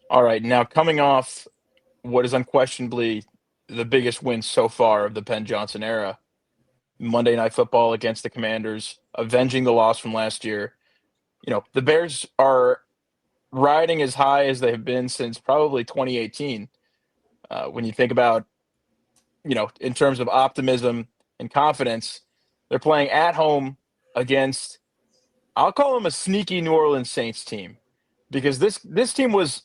All right, now coming off what is unquestionably the biggest win so far of the Penn Johnson era, Monday Night Football against the Commanders, avenging the loss from last year. The Bears are riding as high as they have been since probably 2018. When you think about, in terms of optimism and confidence, they're playing at home against, I'll call them a sneaky New Orleans Saints team, because this team was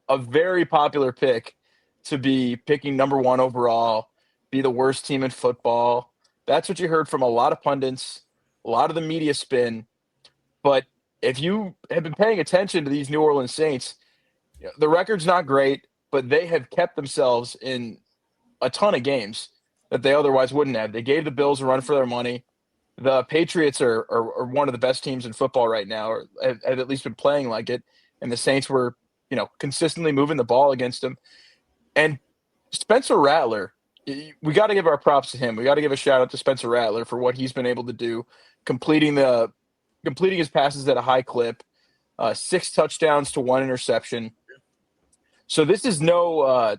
a very popular pick to be picking number one overall, be the worst team in football. That's what you heard from a lot of pundits, a lot of the media spin. But if you have been paying attention to these New Orleans Saints, the record's not great, but they have kept themselves in a ton of games that they otherwise wouldn't have. They gave the Bills a run for their money. The Patriots are one of the best teams in football right now, or have at least been playing like it. And the Saints were, consistently moving the ball against them. And Spencer Rattler, we got to give our props to him. We got to give a shout out to Spencer Rattler for what he's been able to do, completing the completing his passes at a high clip, 6 touchdowns to 1 interception. So this is no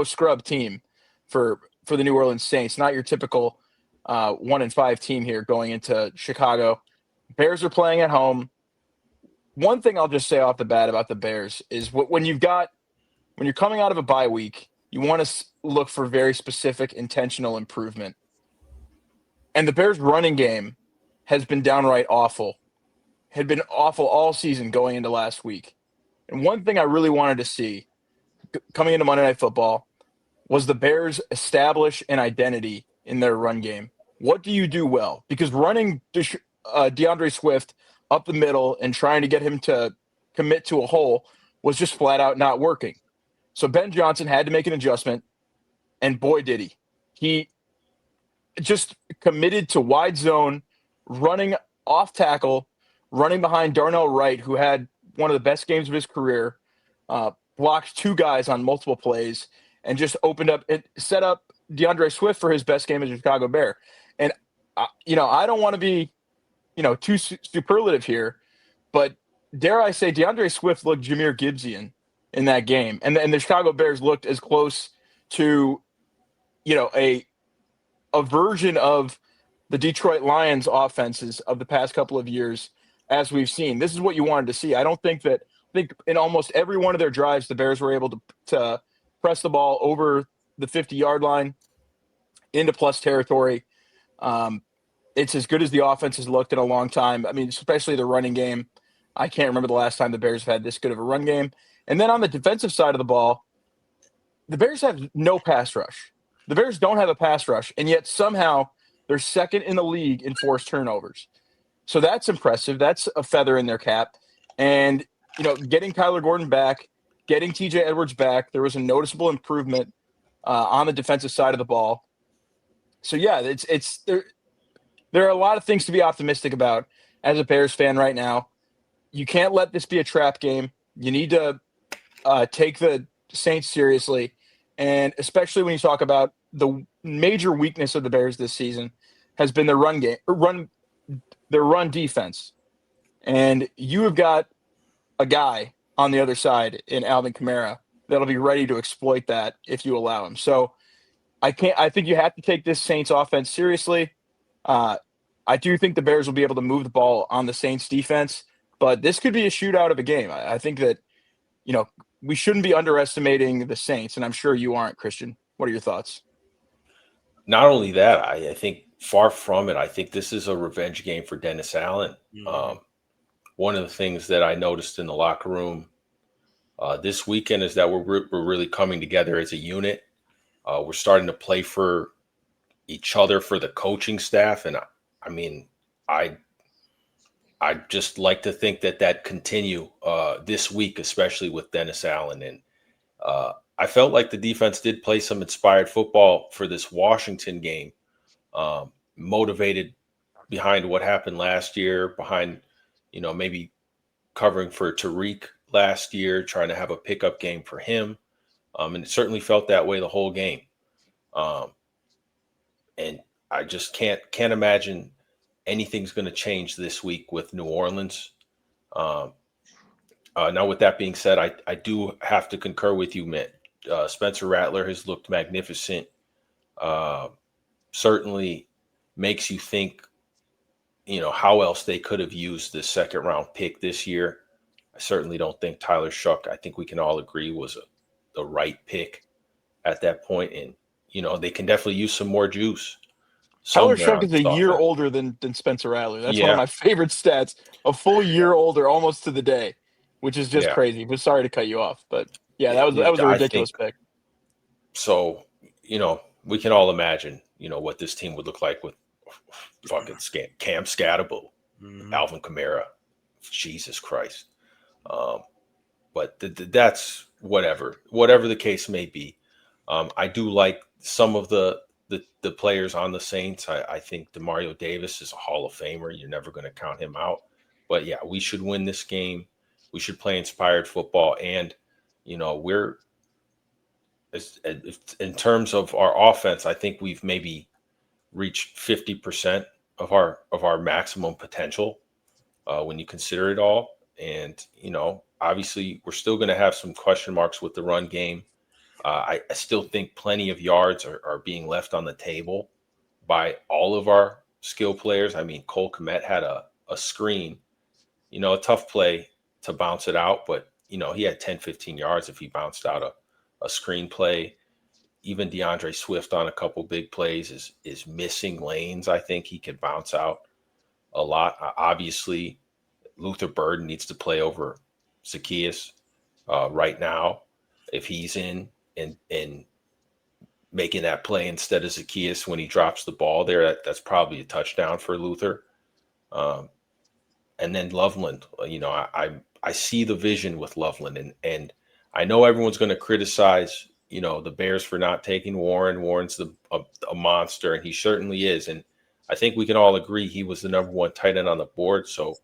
scrub team for the New Orleans Saints. Not your typical 1-5 team here going into Chicago. Bears are playing at home. One thing I'll just say off the bat about the Bears is when you're coming out of a bye week, you want to look for very specific intentional improvement. And the Bears' running game has been downright awful. Had been awful all season going into last week. And one thing I really wanted to see coming into Monday Night Football was the Bears establish an identity in their run game. What do you do well? Because running DeAndre Swift up the middle and trying to get him to commit to a hole was just flat out not working. So Ben Johnson had to make an adjustment, and boy, did he. He just committed to wide zone, running off tackle, running behind Darnell Wright, who had one of the best games of his career, blocked 2 guys on multiple plays, and just opened up it, set up DeAndre Swift for his best game as a Chicago Bear. And, I don't want to be, too superlative here, but dare I say, DeAndre Swift looked Jahmyr Gibbsian in that game. And the Chicago Bears looked as close to, a version of the Detroit Lions offenses of the past couple of years as we've seen. This is what you wanted to see. I think in almost every one of their drives, the Bears were able to press the ball over the 50-yard line into plus territory. It's as good as the offense has looked in a long time. I mean, especially the running game. I can't remember the last time the Bears have had this good of a run game. And then on the defensive side of the ball, the Bears have no pass rush. The Bears don't have a pass rush, and yet somehow they're second in the league in forced turnovers. So that's impressive. That's a feather in their cap. And, getting Kyler Gordon back, getting TJ Edwards back, there was a noticeable improvement on the defensive side of the ball. So, yeah, it's there are a lot of things to be optimistic about as a Bears fan right now. You can't let this be a trap game. You need to take the Saints seriously, and especially when you talk about the major weakness of the Bears this season has been their their run defense. And you have got a guy on the other side in Alvin Kamara that'll be ready to exploit that if you allow him. So I think you have to take this Saints offense seriously. Uh, I do think the Bears will be able to move the ball on the Saints defense, but this could be a shootout of a game. I think that, we shouldn't be underestimating the Saints, and I'm sure you aren't, Christian. What are your thoughts? Not only that, I think far from it. I think this is a revenge game for Dennis Allen. Mhm. One of the things that I noticed in the locker room this weekend is that we're really coming together as a unit. We're starting to play for each other, for the coaching staff, and I mean, I I just like to think that continue this week, especially with Dennis Allen. And I felt like the defense did play some inspired football for this Washington game, motivated behind what happened last year, behind, maybe covering for Tariq last year, trying to have a pickup game for him. And it certainly felt that way the whole game. Um, and I just can't imagine anything's going to change this week with New Orleans. Um, Now, with that being said, I do have to concur with you, Mitt. Spencer Rattler has looked magnificent. Uh, Certainly makes you think, how else they could have used this second round pick this year. I certainly don't think Tyler Shuck, I think we can all agree, was the right pick at that point. And, they can definitely use some more juice Tyler somewhere Shuck on is a this year offense. older than Spencer Rattler. That's one of Yeah. my favorite stats. A full year older, almost to the day, which is just Yeah. crazy. But sorry to cut you off, but yeah, Yeah. that was a I ridiculous think pick. so. We can all imagine, what this team would look like with fucking Cam Scatable, Alvin Kamara. Jesus Christ. Um, but that's whatever the case may be. I do like some of the players on the Saints. I think Demario Davis is a Hall of Famer. You're never going to count him out. But yeah, we should win this game. We should play inspired football, and we're in terms of our offense. I think we've maybe reached 50% of our maximum potential when you consider it all. And obviously, we're still going to have some question marks with the run game. I still think plenty of yards are being left on the table by all of our skill players. I mean, Cole Kmet had a screen, a tough play to bounce it out, but, he had 10, 15 yards if he bounced out a screen play. Even DeAndre Swift on a couple big plays is missing lanes. I think he could bounce out a lot. Obviously, Luther Burden needs to play over Zacchaeus right now. If he's in and making that play instead of Zacchaeus when he drops the ball there, that's probably a touchdown for Luther. And then Loveland, I see the vision with Loveland, and I know everyone's going to criticize the Bears for not taking Warren. Warren's a monster, and he certainly is. And I think we can all agree he was the number one tight end on the board. So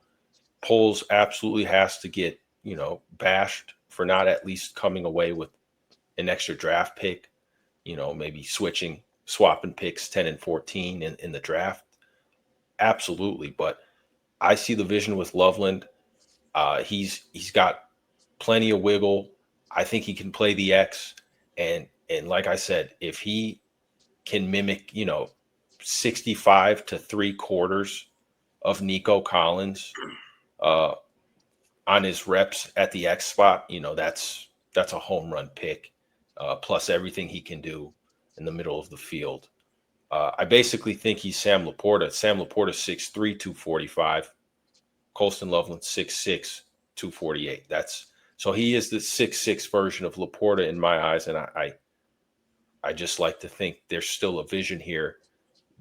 Poles absolutely has to get bashed for not at least coming away with an extra draft pick. Maybe swapping picks 10 and 14 in the draft. Absolutely, but I see the vision with Loveland. He's got plenty of wiggle. I think he can play the X, and like I said, if he can mimic 65 to 3/4 of Nico Collins uh, on his reps at the X spot, that's a home run pick. Plus everything he can do in the middle of the field. I basically think he's Sam Laporta. Sam Laporta 6'3", 245. Colston Loveland 6'6", 248. So he is the 6'6" version of Laporta in my eyes, and I just like to think there's still a vision here,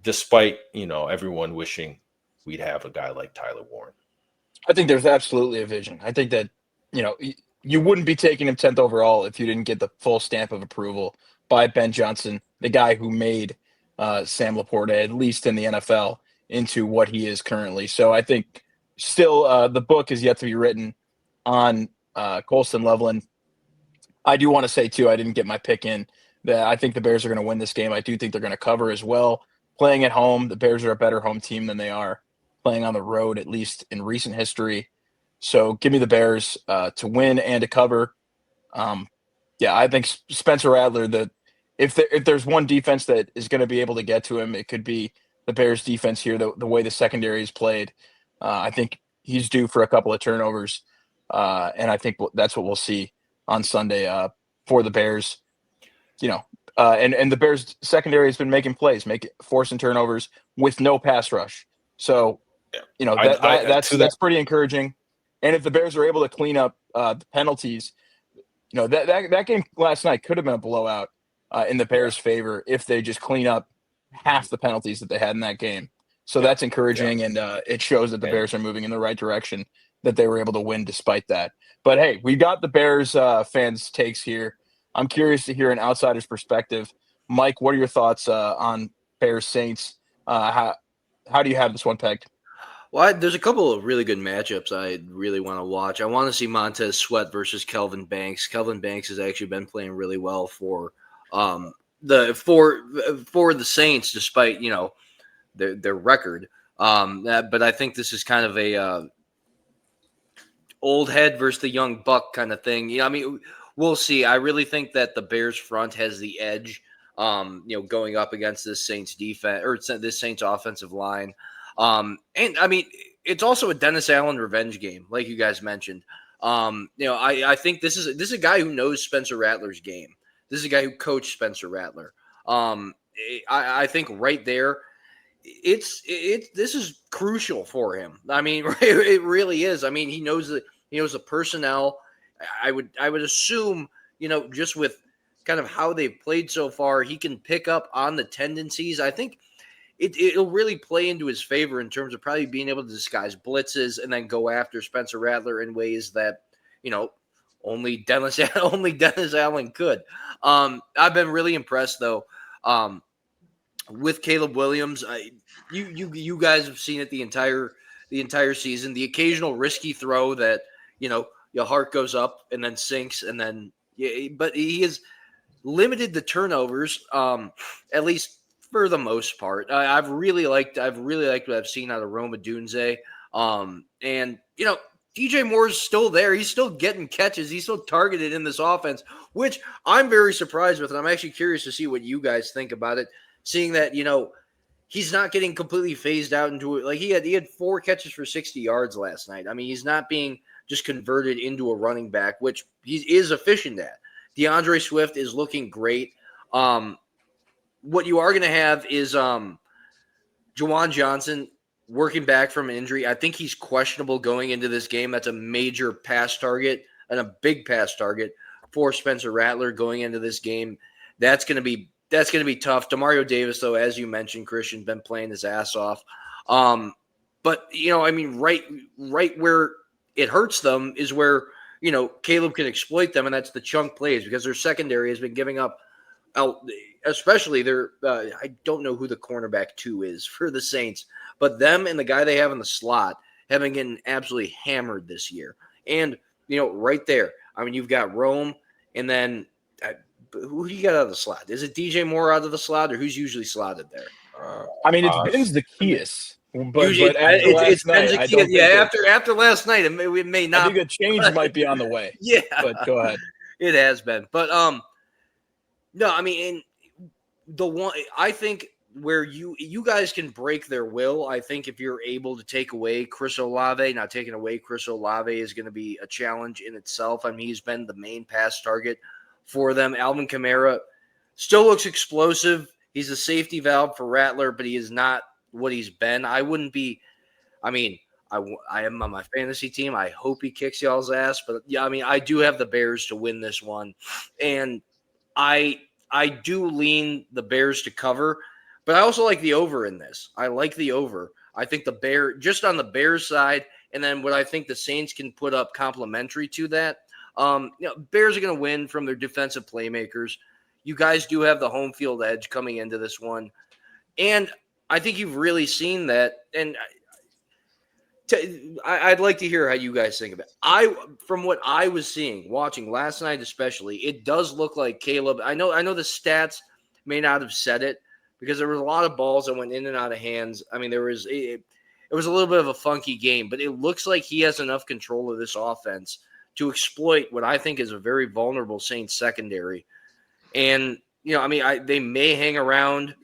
despite everyone wishing we'd have a guy like Tyler Warren. I think there's absolutely a vision. I think that you wouldn't be taking him 10th overall if you didn't get the full stamp of approval by Ben Johnson, the guy who made Sam Laporta, at least in the NFL, into what he is currently. So I think still the book is yet to be written on Colston Loveland. I do want to say, too, I didn't get my pick in, that I think the Bears are going to win this game. I do think they're going to cover as well. Playing at home, the Bears are a better home team than they are playing on the road, at least in recent history. So give me the Bears to win and to cover. Yeah, I think Spencer Rattler, if there's one defense that is going to be able to get to him, it could be the Bears defense here, the way the secondary is played. I think he's due for a couple of turnovers, and I think that's what we'll see on Sunday for the Bears. And the Bears secondary has been making plays, forcing turnovers with no pass rush. So, that's pretty encouraging. And if the Bears are able to clean up the penalties, that game last night could have been a blowout in the Bears' favor if they just clean up half the penalties that they had in that game. So that's encouraging, and it shows that the Bears are moving in the right direction, that they were able to win despite that. But, hey, we got the Bears fans' takes here. I'm curious to hear an outsider's perspective. Mike, what are your thoughts on Bears Saints? How do you have this one pegged? Well, there's a couple of really good matchups I really want to watch. I want to see Montez Sweat versus Kelvin Banks. Kelvin Banks has actually been playing really well for the Saints, despite their record. But I think this is kind of a old head versus the young buck kind of thing. I mean, we'll see. I really think that the Bears front has the edge, going up against this Saints defense or this Saints offensive line. And I mean, it's also a Dennis Allen revenge game, like you guys mentioned. I think this is a guy who knows Spencer Rattler's game. This is a guy who coached Spencer Rattler. I think right there, this is crucial for him. I mean, it really is. I mean, he knows the personnel. I would assume, just with kind of how they've played so far, he can pick up on the tendencies. I think it'll really play into his favor in terms of probably being able to disguise blitzes and then go after Spencer Rattler in ways that, only Dennis Allen could. I've been really impressed though. With Caleb Williams, you guys have seen it the entire season. The occasional risky throw that your heart goes up and then sinks, and then but he has limited the turnovers, at least for the most part. I've really liked what I've seen out of Rome Odunze. And DJ Moore's still there. He's still getting catches. He's still targeted in this offense, which I'm very surprised with. And I'm actually curious to see what you guys think about it, seeing that, he's not getting completely phased out into it. Like he had 4 catches for 60 yards last night. I mean, he's not being just converted into a running back, which he is efficient at. DeAndre Swift is looking great. What you are going to have is Jawan Johnson working back from an injury. I think he's questionable going into this game. That's a major pass target and a big pass target for Spencer Rattler going into this game. That's going to be tough. Demario Davis, though, as you mentioned, Christian, been playing his ass off. But I mean, right where it hurts them is where Caleb can exploit them, and that's the chunk plays, because their secondary has been giving up out, especially their I don't know who the cornerback 2 is for the Saints, but them and the guy they have in the slot have been getting absolutely hammered this year. And right there, I mean, you've got Rome, and then who do you got out of the slot? Is it DJ Moore out of the slot, or who's usually slotted there? I mean, it's Ben Zaccheaus. But it's Ben Zaccheaus. Yeah, that, after last night, it may not. I think a change might be on the way. Yeah, but go ahead. It has been, but no, I mean, the one I think where you guys can break their will. I think if you're able to take away Chris Olave, not taking away Chris Olave is going to be a challenge in itself. I mean, he's been the main pass target for them. Alvin Kamara still looks explosive. He's a safety valve for Rattler, but he is not what he's been. I wouldn't be. I mean, I am on my fantasy team. I hope he kicks y'all's ass, but yeah, I mean, I do have the Bears to win this one, and I do lean the Bears to cover, but I also like the over in this. I like the over. I think just on the Bears side, and then what I think the Saints can put up complementary to that. Bears are going to win from their defensive playmakers. You guys do have the home field edge coming into this one, and I think you've really seen that. And I'd like to hear how you guys think of it. From what I was watching last night especially, it does look like Caleb. I know the stats may not have said it, because there was a lot of balls that went in and out of hands. I mean, it was a little bit of a funky game, but it looks like he has enough control of this offense to exploit what I think is a very vulnerable Saints secondary. And I mean, they may hang around.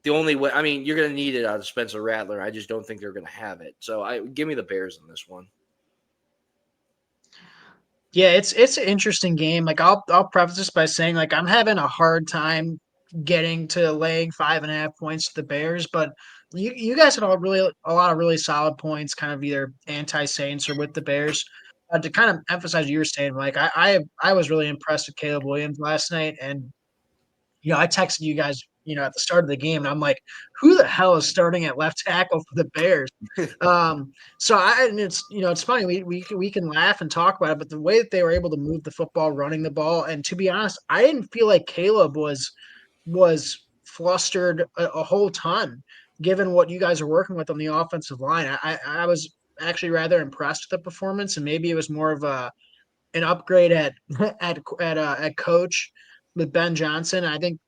The only way, I mean, you're going to need it out of Spencer Rattler. I just don't think they're going to have it. So give me the Bears in this one. Yeah, it's an interesting game. Like I'll preface this by saying, like, I'm having a hard time getting to laying 5.5 points to the Bears, but you guys had a lot of really solid points, kind of either anti-Saints or with the Bears. To kind of emphasize what you were saying, like I was really impressed with Caleb Williams last night, and I texted you guys, at the start of the game, and I'm like, who the hell is starting at left tackle for the Bears? And it's funny, we can laugh and talk about it, but the way that they were able to move the football, running the ball, and to be honest, I didn't feel like Caleb was flustered a whole ton, given what you guys are working with on the offensive line. I was actually rather impressed with the performance, and maybe it was more of an upgrade at coach with Ben Johnson. I think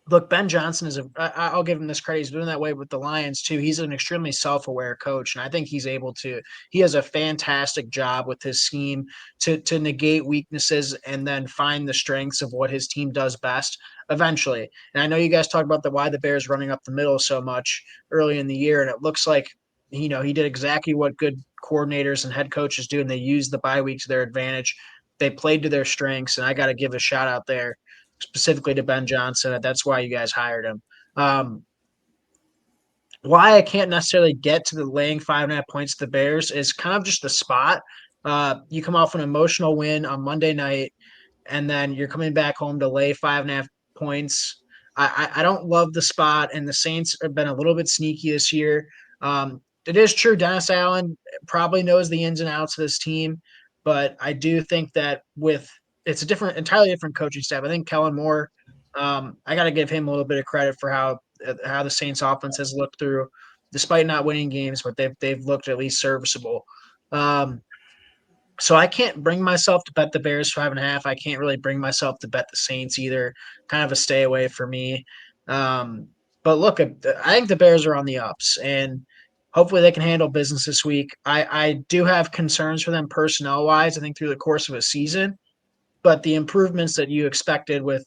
look, Ben Johnson is I'll give him this credit. He's doing that way with the Lions too. He's an extremely self-aware coach, and I think he's able to. He has a fantastic job with his scheme to negate weaknesses and then find the strengths of what his team does best eventually. And I know you guys talk about why the Bears running up the middle so much early in the year, and it looks like he did exactly what good coordinators and head coaches do, and they use the bye week to their advantage. They played to their strengths, and I got to give a shout out there specifically to Ben Johnson. That's why you guys hired him. Um, why I can't necessarily get to the laying 5.5 points to the Bears is kind of just the spot. You come off an emotional win on Monday night, and then you're coming back home to lay 5.5 points. I don't love the spot, and the Saints have been a little bit sneaky this year. It is true Dennis Allen probably knows the ins and outs of this team, but I do think that it's a entirely different coaching staff. I think Kellen Moore, I got to give him a little bit of credit for how the Saints offense has looked through, despite not winning games, but they've looked at least serviceable. Um, so I can't bring myself to bet the Bears 5.5. I can't really bring myself to bet the Saints either. Kind of a stay away for me. But look, I think the Bears are on the ups, and hopefully they can handle business this week. I do have concerns for them personnel wise. I think through the course of a season, but the improvements that you expected with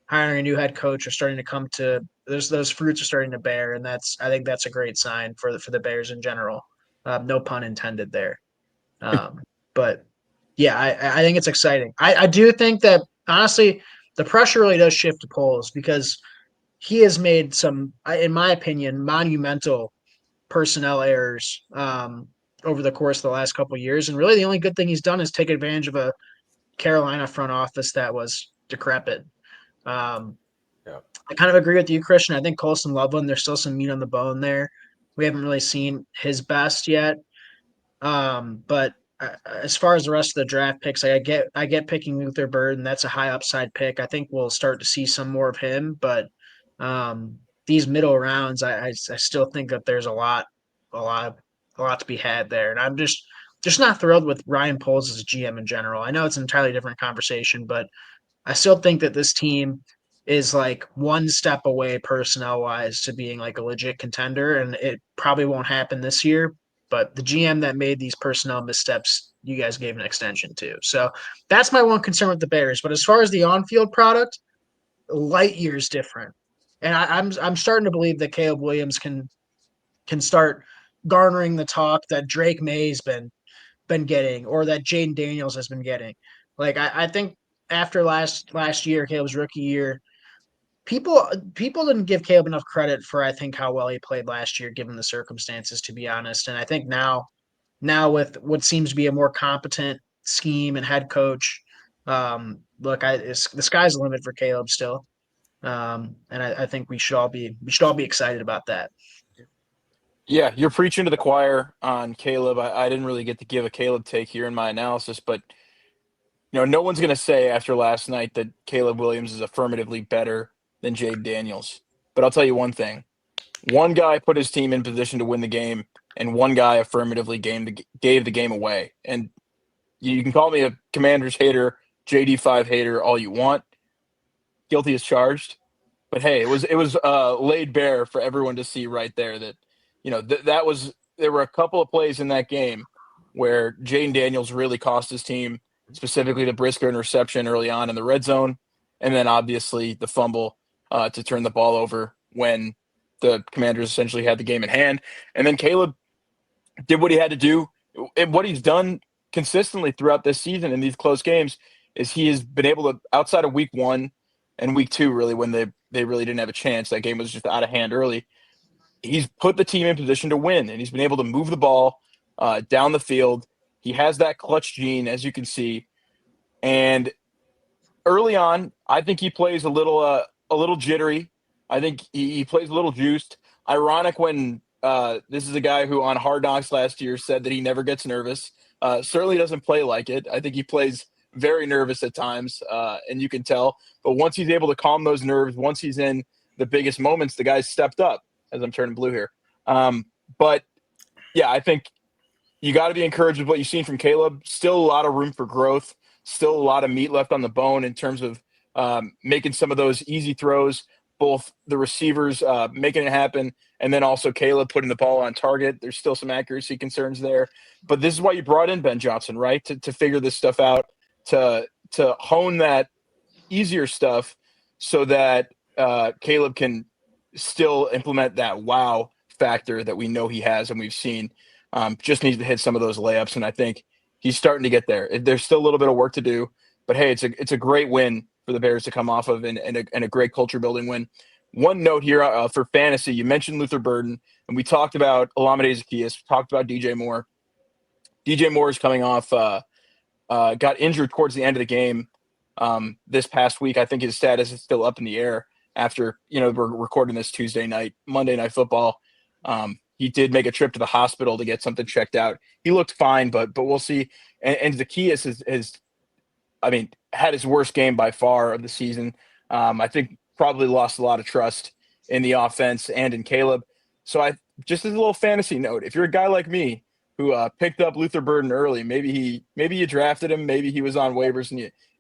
hiring a new head coach are starting to come to. Those fruits are starting to bear, and I think that's a great sign for the Bears in general. No pun intended there. Um, but yeah, I think it's exciting. I do think that honestly, the pressure really does shift to Poles because he has made some, in my opinion, monumental personnel errors over the course of the last couple of years. And really, the only good thing he's done is take advantage of a Carolina front office that was decrepit. Um, Yeah. I kind of agree with you, Christian. I think Colson Loveland, there's still some meat on the bone there. We haven't really seen his best yet. But as far as the rest of the draft picks, I get picking Luther Bird, and that's a high upside pick. I think we'll start to see some more of him, but these middle rounds, I still think that there's a lot, a lot to be had there, and I'm just not thrilled with Ryan Poles as a GM in general. I know it's an entirely different conversation, but I still think that this team is like one step away personnel wise to being like a legit contender, and it probably won't happen this year. But the GM that made these personnel missteps, you guys gave an extension to. So that's my one concern with the Bears. But as far as the on-field product, light years different, and I'm starting to believe that Caleb Williams can start garnering the talk that Drake May's been getting, or that Jaden Daniels has been getting. Like I think after last year, Caleb's rookie year, people didn't give Caleb enough credit for I think how well he played last year, given the circumstances, to be honest. And I think now with what seems to be a more competent scheme and head coach, look, the sky's the limit for Caleb still. And I think we should all be excited about that. Yeah, you're preaching to the choir on Caleb. I didn't really get to give a Caleb take here in my analysis, but no one's going to say after last night that Caleb Williams is affirmatively better than Jade Daniels. But I'll tell you one thing: one guy put his team in position to win the game, and one guy affirmatively gave the game away. And you can call me a Commanders hater, JD5 hater, all you want. Guilty as charged. But hey, it was laid bare for everyone to see right there that there were a couple of plays in that game where Jaden Daniels really cost his team, specifically the Brisker interception early on in the red zone, and then obviously the fumble to turn the ball over when the Commanders essentially had the game in hand. And then Caleb did what he had to do. And what he's done consistently throughout this season in these close games is he has been able to, outside of week 1 and week 2, really, when they really didn't have a chance, that game was just out of hand early, he's put the team in position to win, and he's been able to move the ball down the field. He has that clutch gene, as you can see. And early on, I think he plays a little jittery. I think he plays a little juiced. Ironic when this is a guy who on Hard Knocks last year said that he never gets nervous. Certainly doesn't play like it. I think he plays very nervous at times, and you can tell. But once he's able to calm those nerves, once he's in the biggest moments, the guy's stepped up, as I'm turning blue here. But, yeah, I think you got to be encouraged with what you've seen from Caleb. Still a lot of room for growth. Still a lot of meat left on the bone in terms of making some of those easy throws, both the receivers making it happen, and then also Caleb putting the ball on target. There's still some accuracy concerns there, but this is why you brought in Ben Johnson, right? To figure this stuff out, to hone that easier stuff, so that Caleb can still implement that wow factor that we know he has and we've seen. Just needs to hit some of those layups, and I think he's starting to get there. There's still a little bit of work to do, but hey, it's a great win for the Bears to come off of, and a great culture building win. One note here for fantasy: you mentioned Luther Burden, and we talked about Olamide Zaccheaus, talked about DJ Moore. DJ Moore is coming off, got injured towards the end of the game this past week. I think his status is still up in the air after, we're recording this Tuesday night, Monday Night Football. He did make a trip to the hospital to get something checked out. He looked fine, but we'll see. And Zaccheaus has had his worst game by far of the season. I think probably lost a lot of trust in the offense and in Caleb. So just as a little fantasy note, if you're a guy like me who picked up Luther Burden early, maybe you drafted him, maybe he was on waivers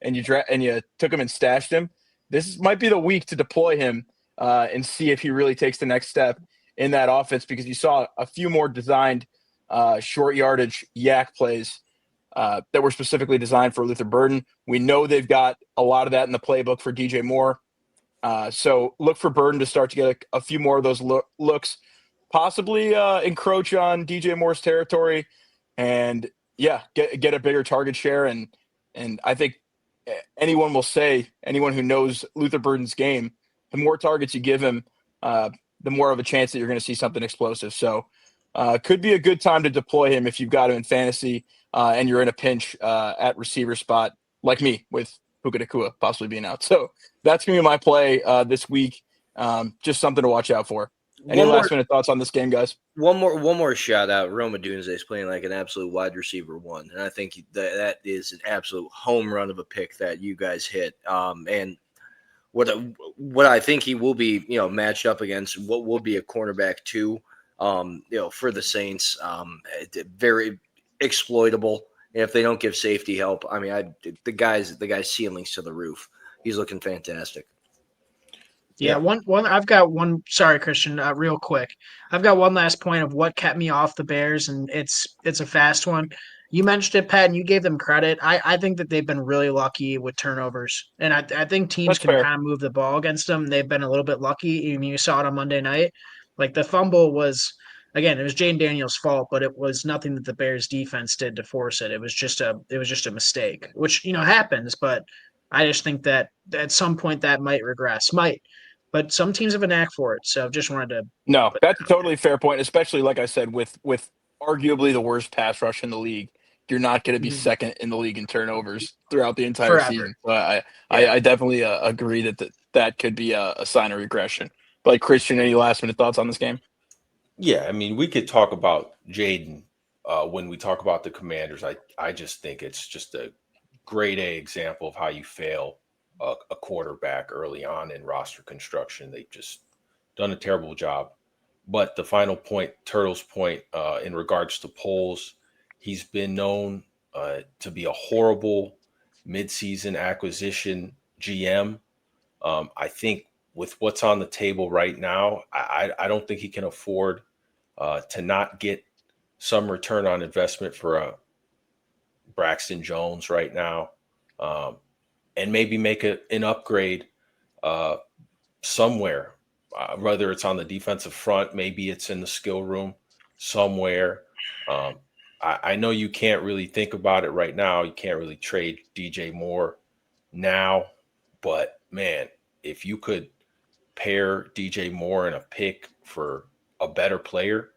and you took him and stashed him. This might be the week to deploy him and see if he really takes the next step in that offense, because you saw a few more designed short yardage yak plays that were specifically designed for Luther Burden. We know they've got a lot of that in the playbook for DJ Moore. So look for Burden to start to get a few more of those looks, possibly encroach on DJ Moore's territory, and get a bigger target share. And I think anyone who knows Luther Burden's game, the more targets you give him, the more of a chance that you're going to see something explosive. So could be a good time to deploy him if you've got him in fantasy and you're in a pinch at receiver spot, like me with Puka Nacua possibly being out. So that's going to be my play this week. Just something to watch out for. Any last minute thoughts on this game, guys? One more shout out. Roma Dunze is playing like an absolute wide receiver one, and I think that is an absolute home run of a pick that you guys hit. And what I think he will be, matched up against what will be a cornerback two, for the Saints. Very exploitable. And if they don't give safety help, the guy's ceiling's to the roof. He's looking fantastic. Yeah, one. I've got one. Sorry, Christian. Real quick, I've got one last point of what kept me off the Bears, and it's a fast one. You mentioned it, Pat, and you gave them credit. I think that they've been really lucky with turnovers, and I think teams can kind of move the ball against them. They've been a little bit lucky. I mean, you saw it on Monday night. Like the fumble was, again, it was Jane Daniels' fault, but it was nothing that the Bears defense did to force it. It was just a mistake, which happens. But I just think that at some point that might regress, but some teams have a knack for it. So just wanted to. No, that's a totally fair point, especially like I said, with arguably the worst pass rush in the league. You're not going to be second in the league in turnovers throughout the entire season. So I definitely agree that could be a sign of regression. But Christian, any last minute thoughts on this game? Yeah, we could talk about Jaden when we talk about the Commanders. I just think it's just a grade A example of how you fail a quarterback early on in roster construction. They've just done a terrible job. But the final point, Turtle's point, in regards to Poles, he's been known to be a horrible midseason acquisition GM. I think with what's on the table right now, I don't think he can afford to not get some return on investment for Braxton Jones right now, and maybe make an upgrade somewhere, whether it's on the defensive front, maybe it's in the skill room somewhere. I know you can't really think about it right now. You can't really trade DJ Moore now, but man, if you could pair DJ Moore and a pick for a better player,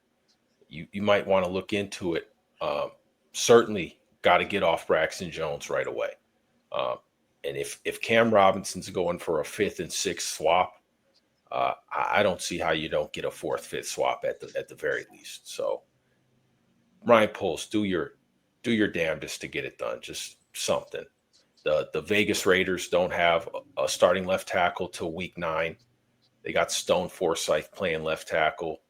you might want to look into it. Certainly got to get off Braxton Jones right away. And if Cam Robinson's going for a 5th and 6th swap, I don't see how you don't get a 4th, 5th swap at the very least. So Ryan Poles, do your damnedest to get it done. Just something. The Vegas Raiders don't have a starting left tackle till week 9. They got Stone Forsythe playing left tackle.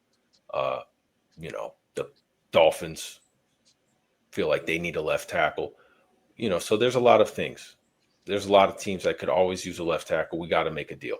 The Dolphins feel like they need a left tackle. So there's a lot of things. There's a lot of teams that could always use a left tackle. We got to make a deal.